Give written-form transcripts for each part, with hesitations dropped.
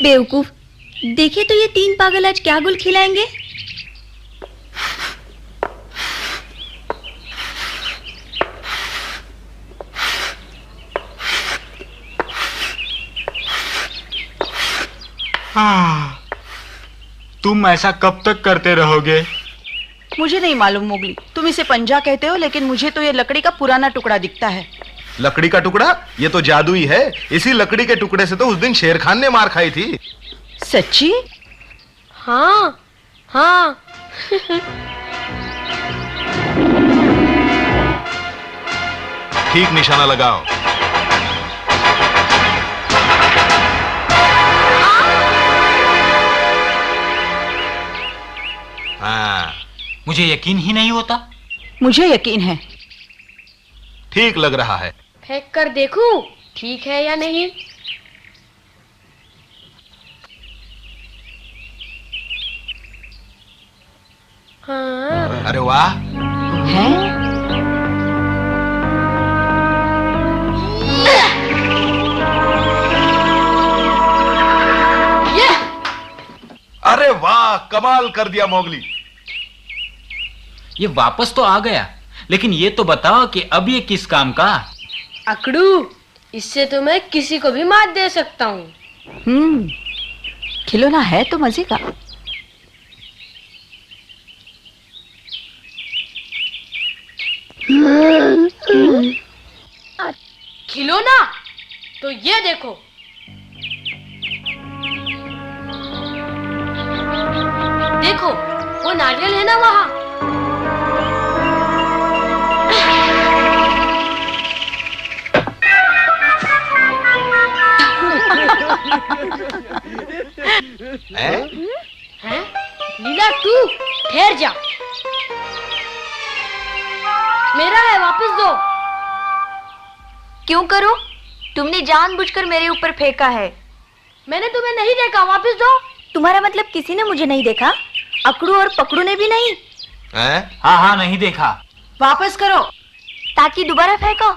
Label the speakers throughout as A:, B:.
A: बेवकूफ, देखिए तो ये तीन पागल आज क्या गुल खिलाएंगे।
B: तुम ऐसा कब तक करते रहोगे?
C: मुझे नहीं मालूम मोगली, तुम इसे पंजा कहते हो, लेकिन मुझे तो ये लकड़ी का पुराना टुकड़ा दिखता है।
D: लकड़ी का टुकड़ा? ये तो जादुई है। इसी लकड़ी के टुकड़े से तो उस दिन शेर खान ने मार खाई थी।
C: सच्ची?
E: हाँ हाँ।
D: ठीक निशाना लगाओ। हाँ।
B: मुझे यकीन ही नहीं होता।
C: मुझे यकीन है।
D: ठीक लग रहा है।
E: फेंक कर देखूं ठीक है या नहीं। हाँ।
D: अरे वाह।
C: हैं?
D: अरे वाह, कमाल कर दिया मोगली।
B: ये वापस तो आ गया, लेकिन ये तो बताओ कि अब ये किस काम का?
E: अकड़ू, इससे तो मैं किसी को भी मात दे सकता हूँ।
C: खिलौना है तो मजे का।
E: खिलौना? तो ये देखो। देखो, वो नारियल है ना वहाँ। हैं? लीला तू ठहर जा। मेरा है, वापस दो।
A: क्यों करूं? तुमने जानबूझकर मेरे ऊपर फेंका है।
E: मैंने तुम्हें नहीं देखा, वापस दो।
A: तुम्हारा मतलब किसी ने मुझे नहीं देखा? अकड़ू और पकड़ू ने भी नहीं?
B: हाँ हाँ, नहीं देखा।
C: वापस करो।
A: ताकि दोबारा फेंको।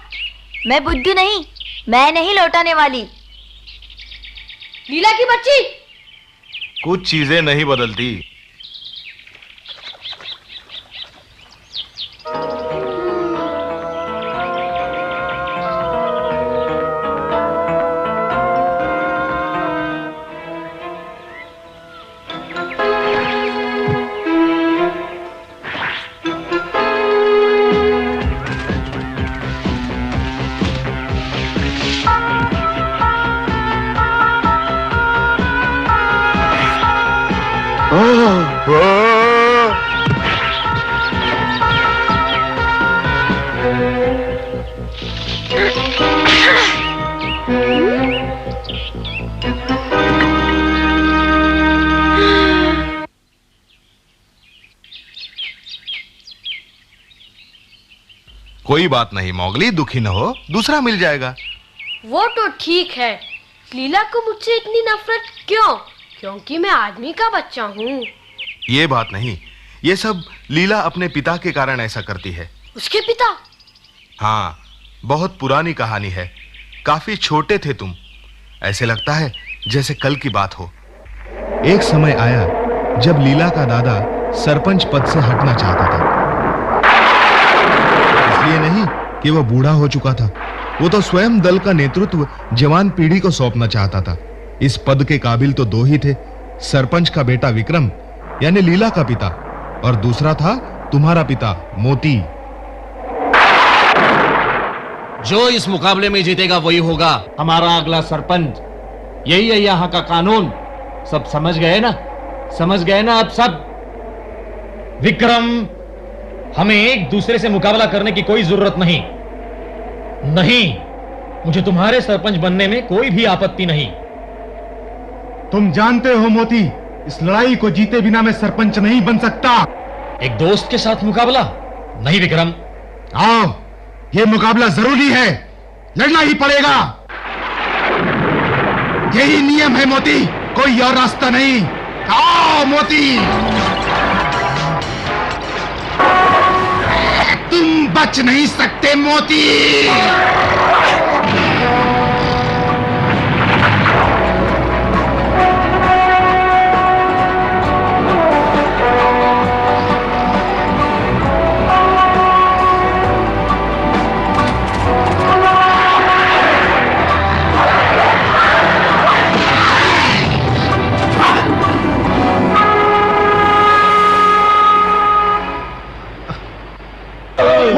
A: मैं बुद्धू नहीं, मैं नहीं लौटाने वाली।
E: लीला की बच्ची।
D: कुछ चीजें नहीं बदलती। कोई बात नहीं मोगली, दुखी न हो, दूसरा मिल जाएगा।
E: वो तो ठीक है, लीला को मुझसे इतनी नफरत क्यों? क्योंकि मैं आदमी का बच्चा हूँ।
D: ये बात नहीं, ये सब लीला अपने पिता के कारण ऐसा करती है।
E: उसके पिता?
D: हाँ, बहुत पुरानी कहानी है। काफी छोटे थे तुम। ऐसे लगता है जैसे कल की बात हो।
F: एक समय आया जब लीला का दादा सरपंच पद से हटना चाहता था। इसलिए नहीं कि वह बूढ़ा हो चुका था, वो तो स्वयं दल का नेतृत्व जवान पीढ़ी को सौंपना चाहता था। इस पद के काबिल तो दो ही थे, सरपंच का बेटा विक्रम यानी लीला का पिता, और दूसरा था तुम्हारा पिता मोती।
G: जो इस मुकाबले में जीतेगा वही होगा हमारा अगला सरपंच। यही है यहाँ का कानून। सब समझ गए ना? समझ गए ना अब सब? विक्रम, हमें एक दूसरे से मुकाबला करने की कोई जरूरत नहीं। नहीं, मुझे तुम्हारे सरपंच बनने में कोई भी आपत्ति नहीं।
F: तुम जानते हो मोती, इस लड़ाई को जीते बिना मैं सरपंच नहीं बन सकता।
G: एक दोस्त के साथ मुकाबला? नहीं विक्रम।
F: आओ, ये मुकाबला जरूरी है, लड़ना ही पड़ेगा। यही नियम है मोती, कोई और रास्ता नहीं। आओ मोती, तुम बच नहीं सकते मोती।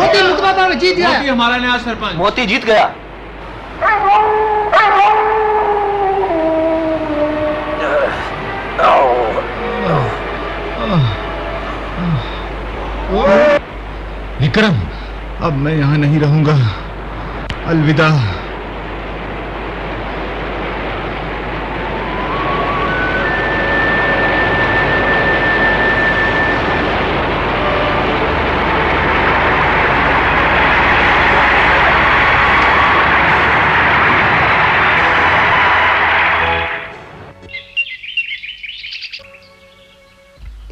H: मोती मुकदमा में जीत गया।
G: मोती हमारा नया सरपंच।
I: मोती जीत गया।
F: विक्रम, अब मैं यहाँ नहीं रहूंगा। अलविदा।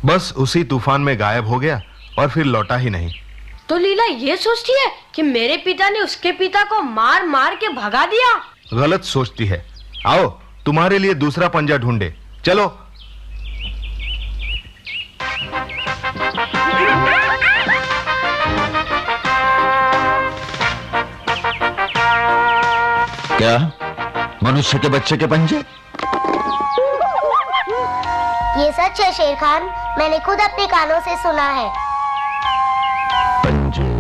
D: बस उसी तूफान में गायब हो गया और फिर लौटा ही नहीं।
E: तो लीला ये सोचती है कि मेरे पिता ने उसके पिता को मार मार के भगा दिया।
D: गलत सोचती है। आओ तुम्हारे लिए दूसरा पंजा ढूंढे, चलो।
I: क्या मनुष्य के बच्चे के पंजे?
J: ये सच है शेर खान, मैंने खुद अपने कानों से सुना है।
I: पंजे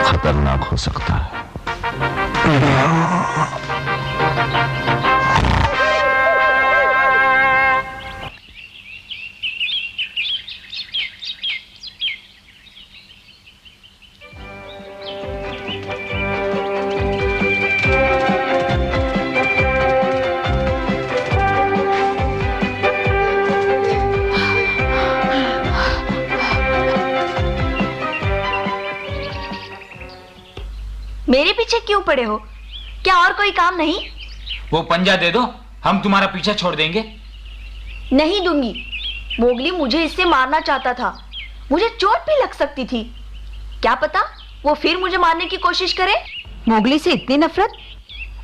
I: खतरनाक हो सकता है।
A: मेरे पीछे क्यों पड़े हो? क्या और कोई काम नहीं?
B: वो पंजा दे दो, हम तुम्हारा पीछा छोड़ देंगे।
A: नहीं दूंगी। मोगली मुझे इससे मारना चाहता था। मुझे चोट भी लग सकती थी। क्या पता वो फिर मुझे मारने की कोशिश करे।
C: मोगली से इतनी नफरत?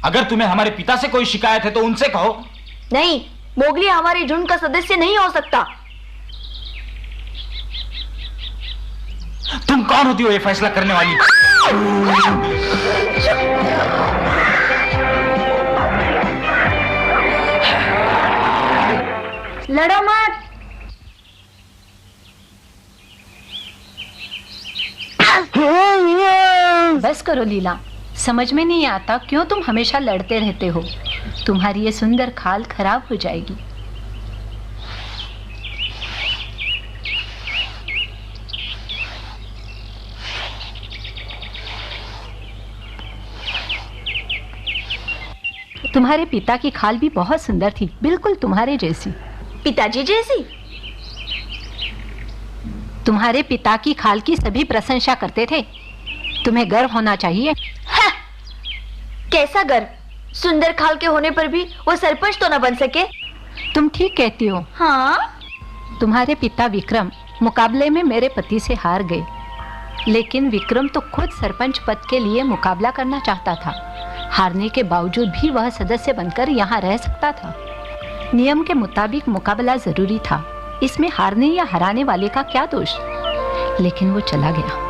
B: अगर तुम्हें हमारे पिता से कोई शिकायत है तो उनसे कहो।
A: नहीं, मोगली हमारे झुंड का सदस्य नहीं हो सकता।
B: तुम कौन होती हो ये फैसला करने वाली?
A: लड़ो मत।
K: बस करो लीला, समझ में नहीं आता क्यों तुम हमेशा लड़ते रहते हो। तुम्हारी ये सुंदर खाल खराब हो जाएगी। तुम्हारे पिता की खाल भी बहुत सुंदर थी, बिल्कुल तुम्हारे जैसी।
A: पिताजी जैसी?
K: तुम्हारे पिता की खाल की सभी प्रशंसा करते थे। तुम्हें गर्व होना चाहिए।
A: हाँ, कैसा गर्व? सुंदर खाल के होने पर भी वो सरपंच तो न बन सके।
K: तुम ठीक कहती हो।
A: हाँ?
K: तुम्हारे पिता विक्रम मुकाबले में मेरे पति से हार गए, लेकिन विक्रम तो खुद सरपंच पद के लिए मुकाबला करना चाहता था। हारने के बावजूद भी वह सदस्य बनकर यहाँ रह सकता था। नियम के मुताबिक मुकाबला जरूरी था, इसमें हारने या हराने वाले का क्या दोष। लेकिन वो चला गया।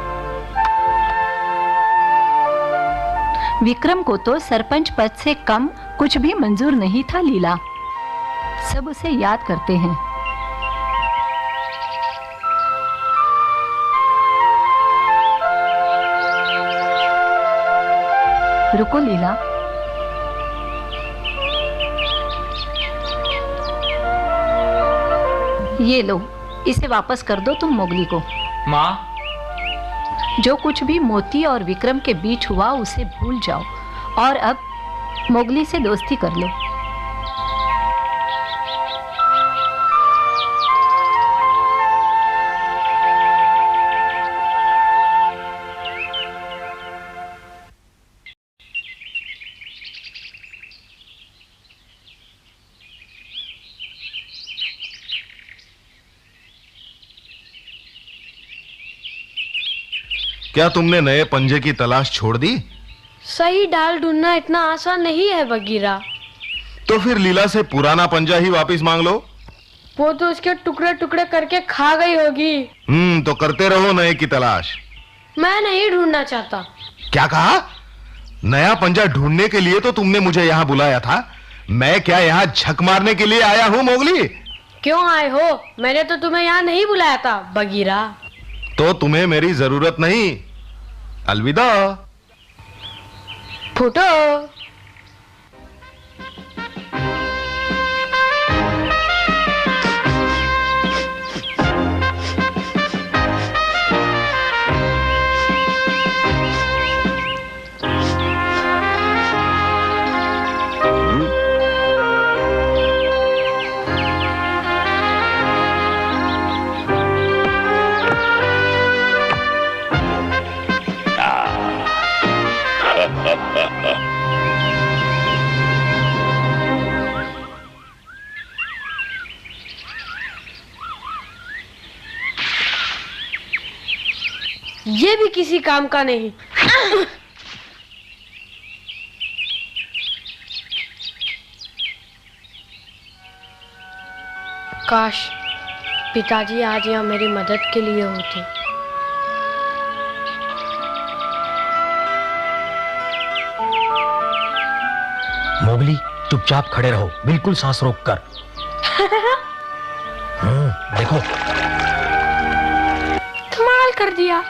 K: विक्रम को तो सरपंच पद से कम कुछ भी मंजूर नहीं था लीला। सब उसे याद करते हैं। रुको लीला, ये लो, इसे वापस कर दो तुम मोगली को।
B: माँ,
K: जो कुछ भी मोती और विक्रम के बीच हुआ उसे भूल जाओ और अब मोगली से दोस्ती कर लो।
D: क्या तुमने नए पंजे की तलाश छोड़ दी?
E: सही डाल ढूंढना इतना आसान नहीं है बगीरा।
D: तो फिर लीला से पुराना पंजा ही वापस मांग लो।
E: वो तो उसके टुकड़े टुकड़े करके खा गई होगी।
D: तो करते रहो नए की तलाश।
E: मैं नहीं ढूंढना चाहता।
D: क्या कहा? नया पंजा ढूंढने के लिए तो तुमने मुझे यहाँ बुलाया था। मैं क्या यहाँ झक मारने के लिए आया हूँ मोगली?
E: क्यों आए हो? मैंने तो तुम्हें यहाँ नहीं बुलाया था, बगीरा।
D: तो तुम्हें मेरी जरूरत नहीं। अलविदा।
E: फूटो। ये भी किसी काम का नहीं। काश पिताजी आज यहाँ मेरी मदद के लिए होते।
G: मोगली, चुपचाप खड़े रहो, बिल्कुल सांस रोक कर। देखो,
E: कमाल कर दिया।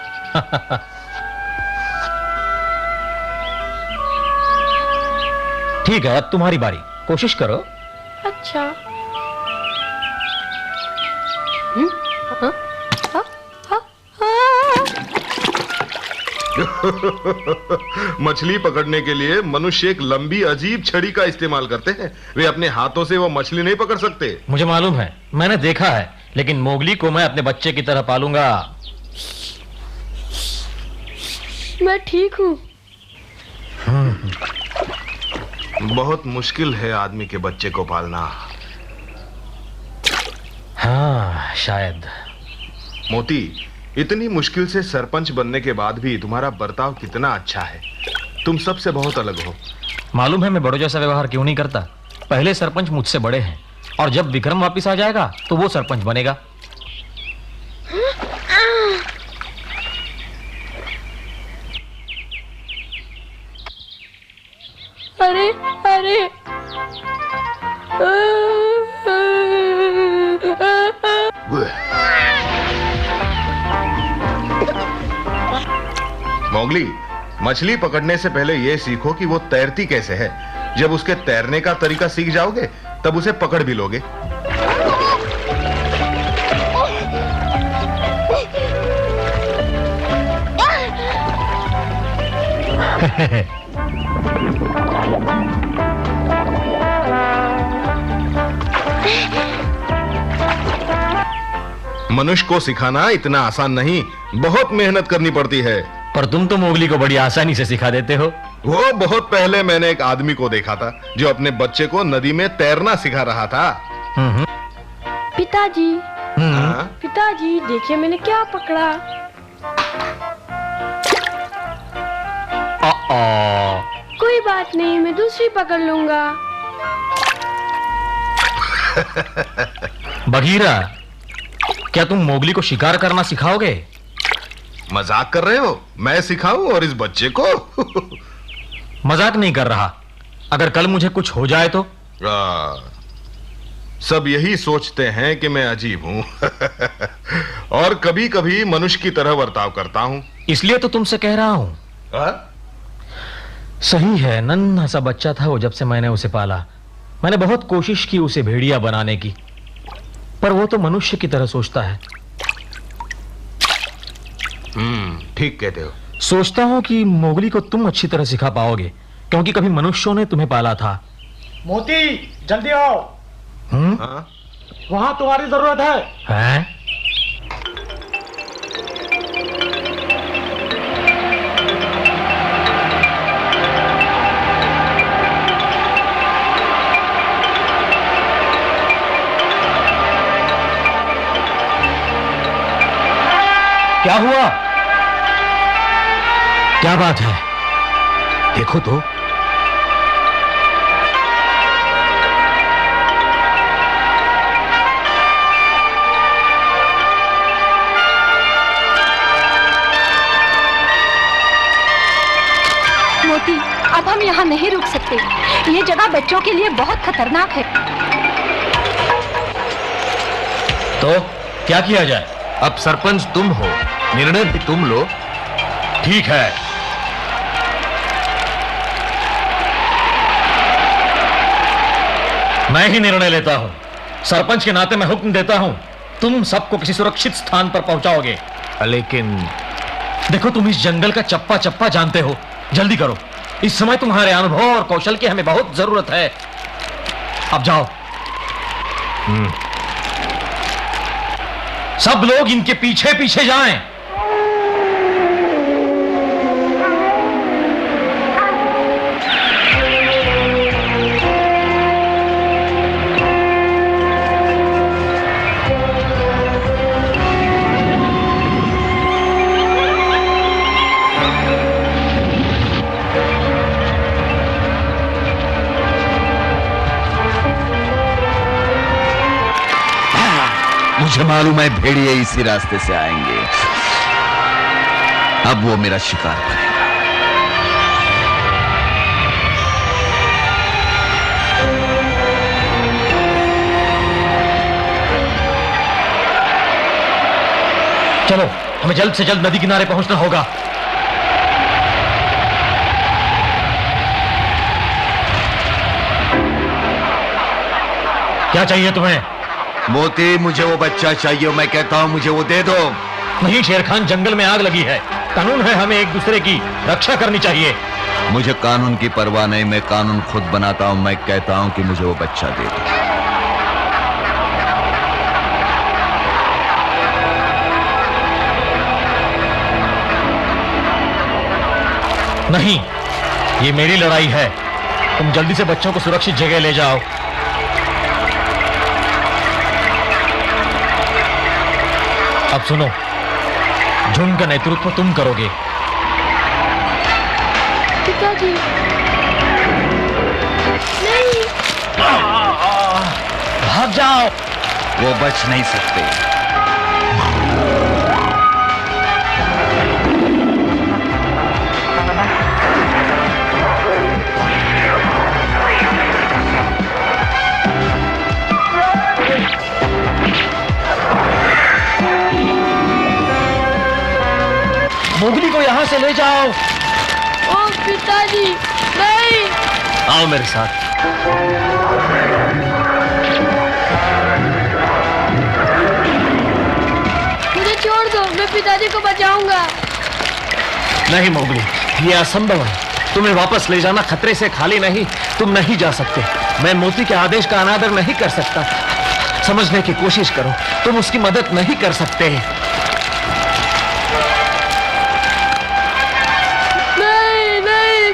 G: ठीक है, अब तुम्हारी बारी, कोशिश करो।
E: अच्छा।
D: मछली पकड़ने के लिए मनुष्य एक लंबी अजीब छड़ी का इस्तेमाल करते हैं। वे अपने हाथों से वो मछली नहीं पकड़ सकते।
G: मुझे मालूम है, मैंने देखा है, लेकिन मोगली को मैं अपने बच्चे की तरह पालूंगा।
E: मैं ठीक हूँ।
D: बहुत मुश्किल है आदमी के बच्चे को पालना।
G: हाँ, शायद।
D: मोती, इतनी मुश्किल से सरपंच बनने के बाद भी तुम्हारा बर्ताव कितना अच्छा है। तुम सबसे बहुत अलग हो।
G: मालूम है मैं बड़ों जैसा व्यवहार क्यों नहीं करता? पहले सरपंच मुझसे बड़े हैं, और जब विक्रम वापिस आ जाएगा तो वो सरपंच बनेगा।
E: अरे अरे,
D: मोगली, मछली पकड़ने से पहले यह सीखो कि वो तैरती कैसे है। जब उसके तैरने का तरीका सीख जाओगे तब उसे पकड़ भी लोगे। मनुष्य को सिखाना इतना आसान नहीं, बहुत मेहनत करनी पड़ती है।
G: पर तुम तो मोगली को बड़ी आसानी से सिखा देते हो।
D: वो बहुत पहले मैंने एक आदमी को देखा था जो अपने बच्चे को नदी में तैरना सिखा रहा था।
E: पिताजी, पिताजी देखिए मैंने क्या पकड़ा। कोई बात नहीं, मैं दूसरी पकड़ लूंगा।
G: बगीरा, क्या तुम मोगली को शिकार करना सिखाओगे?
D: मजाक कर रहे हो? मैं सिखाऊं और इस बच्चे को?
G: मजाक नहीं कर रहा। अगर कल मुझे कुछ हो जाए तो?
D: सब यही सोचते हैं कि मैं अजीब हूं। और कभी कभी मनुष्य की तरह बर्ताव करता हूं।
G: इसलिए तो तुमसे कह रहा हूं। सही है, नन्हा सा बच्चा था वो जब से मैंने उसे पाला। मैंने बहुत कोशिश की उसे भेड़िया बनाने की, पर वो तो मनुष्य की तरह सोचता है।
D: ठीक कहते हो।
G: सोचता हूं कि मोगली को तुम अच्छी तरह सिखा पाओगे, क्योंकि कभी मनुष्यों ने तुम्हें पाला था।
H: मोती, जल्दी आओ। वहां तुम्हारी जरूरत है।
G: क्या हुआ? क्या बात है? देखो तो।
K: मोती, अब हम यहाँ नहीं रुक सकते। ये जगह बच्चों के लिए बहुत खतरनाक है।
G: तो क्या किया जाए? अब सरपंच तुम हो, निर्णय भी तुम लो। ठीक है, मैं ही निर्णय लेता हूं। सरपंच के नाते मैं हुक्म देता हूं, तुम सबको किसी सुरक्षित स्थान पर पहुंचाओगे। लेकिन देखो, तुम इस जंगल का चप्पा चप्पा जानते हो, जल्दी करो। इस समय तुम्हारे अनुभव और कौशल की हमें बहुत जरूरत है। अब जाओ। सब लोग इनके पीछे पीछे जाएं।
I: मुझे मालूम है भेड़िए इसी रास्ते से आएंगे। अब वो मेरा शिकार करेगा।
G: चलो, हमें जल्द से जल्द नदी किनारे पहुंचना होगा। क्या चाहिए तुम्हें?
I: मोती, मुझे वो बच्चा चाहिए। मैं कहता हूं मुझे वो दे दो।
G: नहीं शेर खान, जंगल में आग लगी है। कानून है, हमें एक दूसरे की रक्षा करनी चाहिए।
I: मुझे कानून की परवाह नहीं, मैं कानून खुद बनाता हूं। मैं कहता हूं कि मुझे वो बच्चा दे दो।
G: नहीं, ये मेरी लड़ाई है। तुम जल्दी से बच्चों को सुरक्षित जगह ले जाओ। अब सुनो, झुंड का नेतृत्व तुम करोगे।
E: पिताजी, नहीं।
G: भाग जाओ।
I: वो बच नहीं सकते।
G: मोगली को यहां से ले जाओ।
E: ओ पिताजी, नहीं।
G: आओ मेरे साथ।
E: मुझे छोड़ दो, मैं पिताजी को बचाऊंगा।
G: नहीं मोगली, ये असंभव है। तुम्हें वापस ले जाना खतरे से खाली नहीं। तुम नहीं जा सकते। मैं मोती के आदेश का अनादर नहीं कर सकता। समझने की कोशिश करो, तुम उसकी मदद नहीं कर सकते।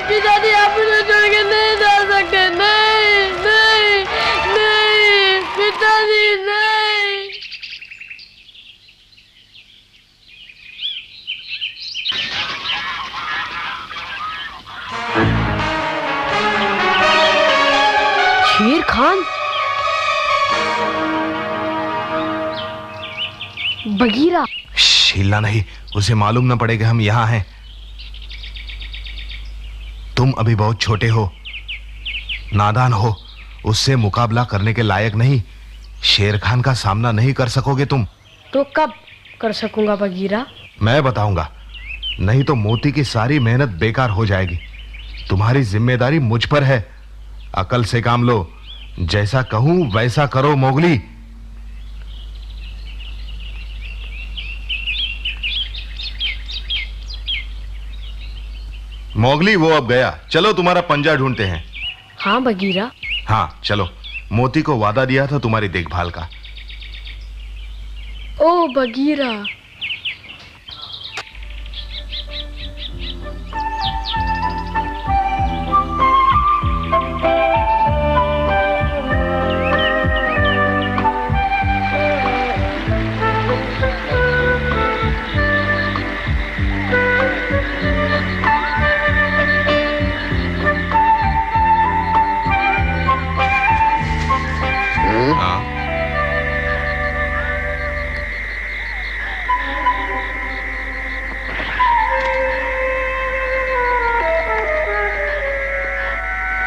E: पिताजी, आप मुझे छोड़ के नहीं जा सकते। नहीं, नहीं, नहीं, पिताजी, नहीं। शेर खान, बगीरा।
D: हिलना नहीं, उसे मालूम न पड़े कि हम यहां हैं। तुम अभी बहुत छोटे हो, नादान हो, उससे मुकाबला करने के लायक नहीं। शेर खान का सामना नहीं कर सकोगे तुम।
E: तो कब कर सकूंगा बगीरा?
D: मैं बताऊंगा, नहीं तो मोती की सारी मेहनत बेकार हो जाएगी। तुम्हारी जिम्मेदारी मुझ पर है। अकल से काम लो, जैसा कहूं वैसा करो मोगली। मोगली, वो अब गया। चलो तुम्हारा पंजा ढूंढते हैं।
E: हाँ बगीरा।
D: हाँ चलो, मोती को वादा दिया था तुम्हारी देखभाल का।
E: ओ बगीरा।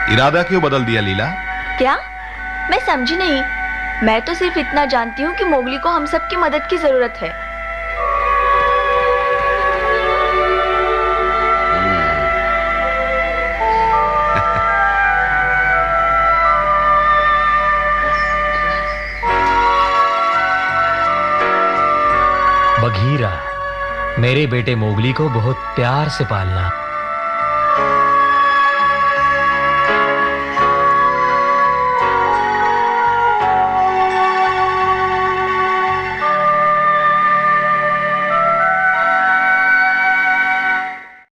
D: इरादा क्यों बदल दिया लीला?
A: क्या? मैं समझी नहीं। मैं तो सिर्फ इतना जानती हूँ कि मोगली को हम सब की मदद की जरूरत है।
L: बघीरा, मेरे बेटे मोगली को बहुत प्यार से पालना।